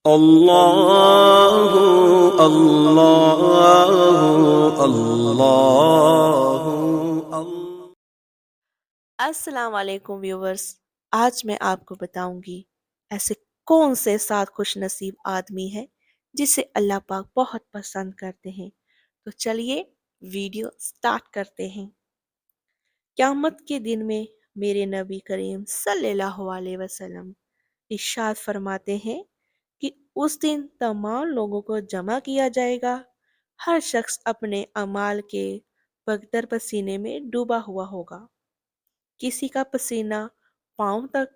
اللہ اللہ اللہ السلام علیکم ویورز، آج میں آپ کو بتاؤں گی ایسے کون سے 7 خوش نصیب آدمی ہیں جسے اللہ پاک بہت پسند کرتے ہیں۔ تو چلیے ویڈیو سٹارٹ کرتے ہیں۔ قیامت کے دن میں میرے نبی کریم صلی اللہ علیہ وسلم ارشاد فرماتے ہیں کہ اس دن تمام لوگوں کو جمع کیا جائے گا، ہر شخص اپنے اعمال کے بغدر پسینے میں ڈوبا ہوا ہوگا۔ کسی کا پسینہ پاؤں تک،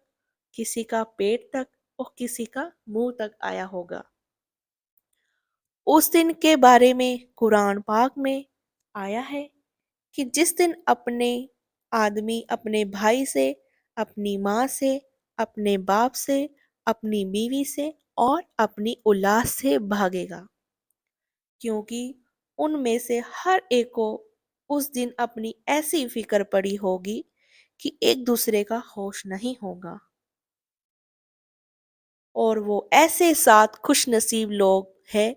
کسی کا پیٹ تک اور کسی کا منہ تک آیا ہوگا۔ اس دن کے بارے میں قرآن پاک میں آیا ہے کہ جس دن اپنے آدمی اپنے بھائی سے، اپنی ماں سے، اپنے باپ سے، اپنی بیوی سے اور اپنی اولاد سے بھاگے گا، کیونکہ ان میں سے ہر ایک کو اس دن اپنی ایسی فکر پڑی ہوگی کہ ایک دوسرے کا ہوش نہیں ہوگا۔ اور وہ ایسے 7 خوش نصیب لوگ ہیں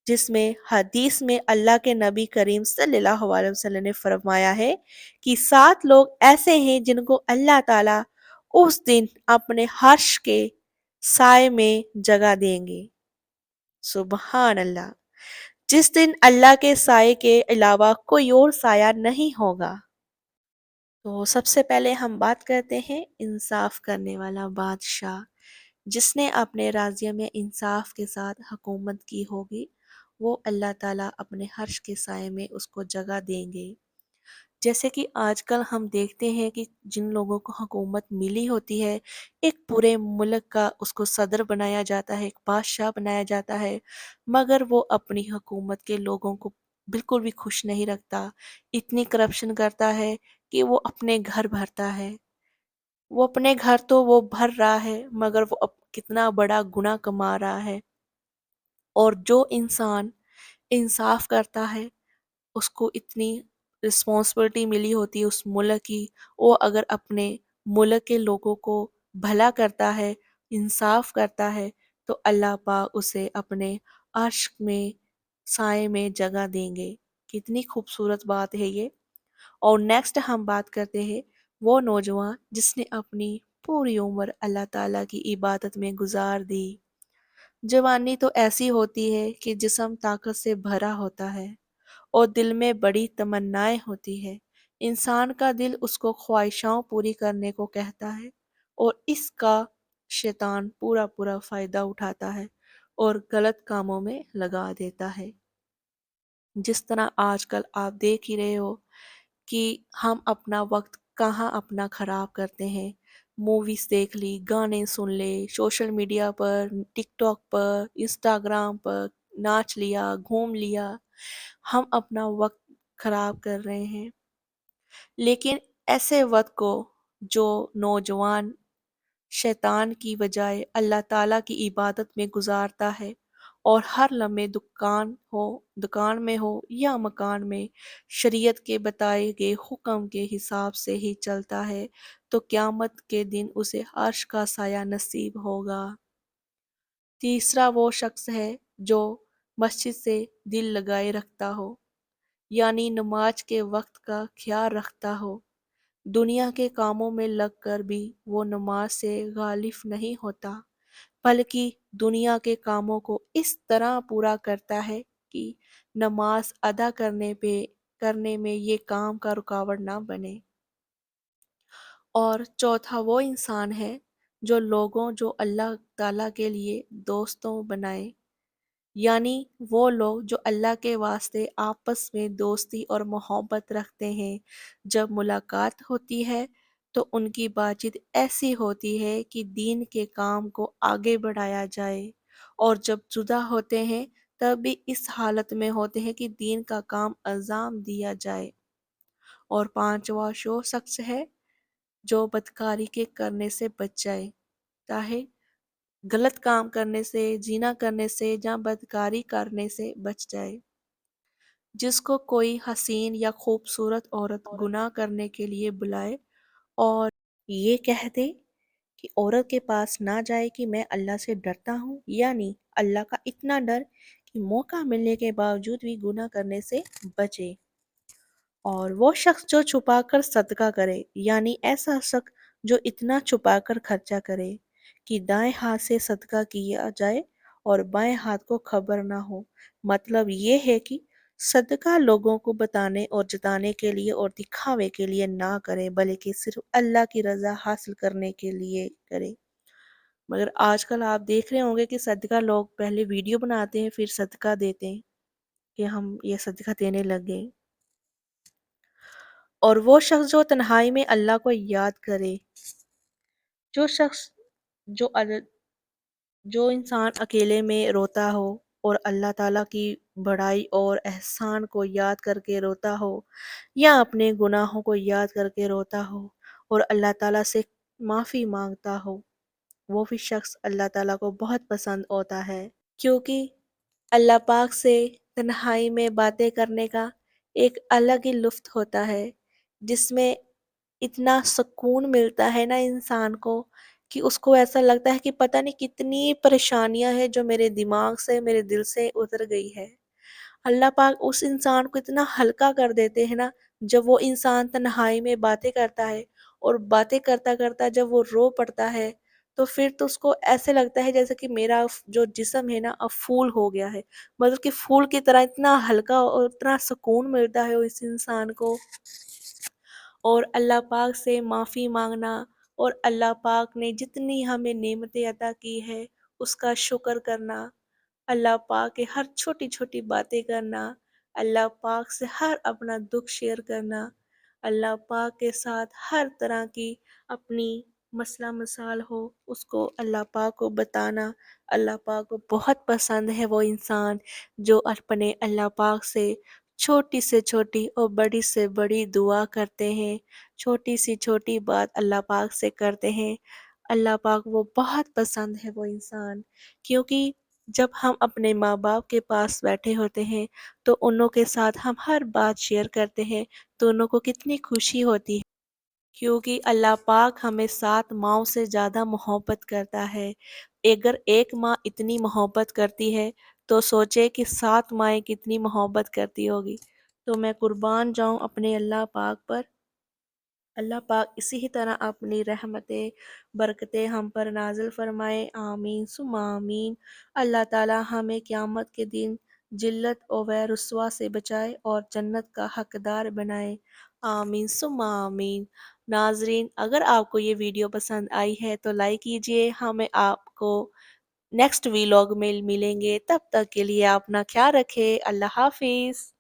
جس میں حدیث میں اللہ کے نبی کریم صلی اللہ علیہ وسلم نے فرمایا ہے کہ 7 لوگ ایسے ہیں جن کو اللہ تعالیٰ اس دن اپنے عرش کے سائے میں جگہ دیں گے۔ سبحان اللہ! جس دن اللہ کے سائے کے علاوہ کوئی اور سایہ نہیں ہوگا۔ تو سب سے پہلے ہم بات کرتے ہیں انصاف کرنے والا بادشاہ، جس نے اپنے راضیہ میں انصاف کے ساتھ حکومت کی ہوگی، وہ اللہ تعالیٰ اپنے عرش کے سائے میں اس کو جگہ دیں گے۔ جیسے کہ آج کل ہم دیکھتے ہیں کہ جن لوگوں کو حکومت ملی ہوتی ہے، ایک پورے ملک کا اس کو صدر بنایا جاتا ہے، ایک بادشاہ بنایا جاتا ہے، مگر وہ اپنی حکومت کے لوگوں کو بالکل بھی خوش نہیں رکھتا، اتنی کرپشن کرتا ہے کہ وہ اپنے گھر بھرتا ہے۔ وہ اپنے گھر تو وہ بھر رہا ہے مگر وہ کتنا بڑا گناہ کما رہا ہے۔ اور جو انسان انصاف کرتا ہے، اس کو اتنی رسپانسبلٹی ملی ہوتی ہے اس ملک کی، وہ اگر اپنے ملک کے لوگوں کو بھلا کرتا ہے، انصاف کرتا ہے، تو اللہ پاک اسے اپنے عرش میں سائے میں جگہ دیں گے۔ کتنی خوبصورت بات ہے یہ۔ اور نیکسٹ ہم بات کرتے ہیں وہ نوجوان جس نے اپنی پوری عمر اللہ تعالیٰ کی عبادت میں گزار دی۔ جوانی تو ایسی ہوتی ہے کہ جسم طاقت سے بھرا ہوتا ہے اور دل میں بڑی تمنائیں ہوتی ہے۔ انسان کا دل اس کو خواہشاں پوری کرنے کو کہتا ہے اور اس کا شیطان پورا پورا فائدہ اٹھاتا ہے اور غلط کاموں میں لگا دیتا ہے۔ جس طرح آج کل آپ دیکھ ہی رہے ہو کہ ہم اپنا وقت کہاں اپنا خراب کرتے ہیں۔ موویز دیکھ لی، گانے سن لے، سوشل میڈیا پر، ٹک ٹاک پر، انسٹاگرام پر ناچ لیا، گھوم لیا، ہم اپنا وقت خراب کر رہے ہیں۔ لیکن ایسے وقت کو جو نوجوان شیطان کی بجائے اللہ تعالیٰ کی عبادت میں گزارتا ہے اور ہر لمحے دکان میں ہو یا مکان میں شریعت کے بتائے گئے حکم کے حساب سے ہی چلتا ہے، تو قیامت کے دن اسے عرش کا سایہ نصیب ہوگا۔ تیسرا وہ شخص ہے جو مسجد سے دل لگائے رکھتا ہو، یعنی نماز کے وقت کا خیال رکھتا ہو۔ دنیا کے کاموں میں لگ کر بھی وہ نماز سے غافل نہیں ہوتا، بلکہ دنیا کے کاموں کو اس طرح پورا کرتا ہے کہ نماز ادا کرنے میں یہ کام کا رکاوٹ نہ بنے۔ اور چوتھا وہ انسان ہے جو اللہ تعالیٰ کے لیے دوستوں بنائے، یعنی وہ لوگ جو اللہ کے واسطے آپس میں دوستی اور محبت رکھتے ہیں۔ جب ملاقات ہوتی ہے تو ان کی بات چیت ایسی ہوتی ہے کہ دین کے کام کو آگے بڑھایا جائے، اور جب جدا ہوتے ہیں تب بھی اس حالت میں ہوتے ہیں کہ دین کا کام انجام دیا جائے۔ اور پانچواں وہ شخص ہے جو بدکاری کے کرنے سے بچ جائے، چاہے غلط کام کرنے سے، زنا کرنے سے یا بدکاری کرنے سے بچ جائے۔ جس کو کوئی حسین یا خوبصورت عورت گناہ کرنے کے لیے بلائے اور یہ کہہ دے کہ عورت کے پاس نہ جائے کہ میں اللہ سے ڈرتا ہوں، یعنی اللہ کا اتنا ڈر کہ موقع ملنے کے باوجود بھی گناہ کرنے سے بچے۔ اور وہ شخص جو چھپا کر صدقہ کرے، یعنی ایسا شخص جو اتنا چھپا کر خرچہ کرے کہ دائیں ہاتھ سے صدقہ کیا جائے اور بائیں ہاتھ کو خبر نہ ہو۔ مطلب یہ ہے کہ صدقہ لوگوں کو بتانے اور جتانے کے لیے اور دکھاوے کے لیے نہ کرے، بلکہ صرف اللہ کی رضا حاصل کرنے کے لیے کرے۔ مگر آج کل آپ دیکھ رہے ہوں گے کہ صدقہ لوگ پہلے ویڈیو بناتے ہیں پھر صدقہ دیتے ہیں کہ ہم یہ صدقہ دینے لگے۔ اور وہ شخص جو تنہائی میں اللہ کو یاد کرے، جو شخص جو جو انسان اکیلے میں روتا ہو اور اللہ تعالیٰ کی بڑائی اور احسان کو یاد کر کے روتا ہو، یا اپنے گناہوں کو یاد کر کے روتا ہو اور اللہ تعالیٰ سے معافی مانگتا ہو، وہ بھی شخص اللہ تعالیٰ کو بہت پسند ہوتا ہے، کیونکہ اللہ پاک سے تنہائی میں باتیں کرنے کا ایک الگ ہی لطف ہوتا ہے، جس میں اتنا سکون ملتا ہے نا انسان کو کہ اس کو ایسا لگتا ہے کہ پتہ نہیں کتنی پریشانیاں ہیں جو میرے دماغ سے میرے دل سے اتر گئی ہے۔ اللہ پاک اس انسان کو اتنا ہلکا کر دیتے ہیں نا، جب وہ انسان تنہائی میں باتیں کرتا ہے اور باتیں کرتا کرتا جب وہ رو پڑتا ہے تو پھر تو اس کو ایسے لگتا ہے جیسے کہ میرا جو جسم ہے نا اب پھول ہو گیا ہے، مطلب کہ پھول کی طرح اتنا ہلکا اور اتنا سکون ملتا ہے اس انسان کو۔ اور اللہ پاک سے معافی مانگنا اور اللہ پاک نے جتنی ہمیں نعمتیں عطا کی ہے اس کا شکر کرنا، اللہ پاک کے ہر چھوٹی چھوٹی باتیں کرنا، اللہ پاک سے ہر اپنا دکھ شیئر کرنا، اللہ پاک کے ساتھ ہر طرح کی اپنی مسئلہ مسائل ہو اس کو اللہ پاک کو بتانا۔ اللہ پاک کو بہت پسند ہے وہ انسان جو اپنے اللہ پاک سے چھوٹی سے چھوٹی اور بڑی سے بڑی دعا کرتے ہیں، چھوٹی سی چھوٹی بات اللہ پاک سے کرتے ہیں۔ اللہ پاک وہ بہت پسند ہے وہ انسان، کیونکہ جب ہم اپنے ماں باپ کے پاس بیٹھے ہوتے ہیں تو انہوں کے ساتھ ہم ہر بات شیئر کرتے ہیں تو انہوں کو کتنی خوشی ہوتی ہے، کیونکہ اللہ پاک ہمیں 7 ماؤں سے زیادہ محبت کرتا ہے۔ اگر ایک ماں اتنی محبت کرتی ہے تو سوچے کہ 7 مائیں کتنی محبت کرتی ہوگی۔ تو میں قربان جاؤں اپنے اللہ پاک پر۔ اللہ پاک اسی ہی طرح اپنی رحمتیں برکتیں ہم پر نازل فرمائے، آمین ثم آمین۔ اللہ تعالی ہمیں قیامت کے دن ذلت و رسوا سے بچائے اور جنت کا حقدار بنائے، آمین ثم آمین۔ ناظرین، اگر آپ کو یہ ویڈیو پسند آئی ہے تو لائک کیجئے، ہمیں آپ کو نیکسٹ ویلاگ میں ملیں گے، تب تک کے لیے اپنا خیال رکھیں، اللہ حافظ۔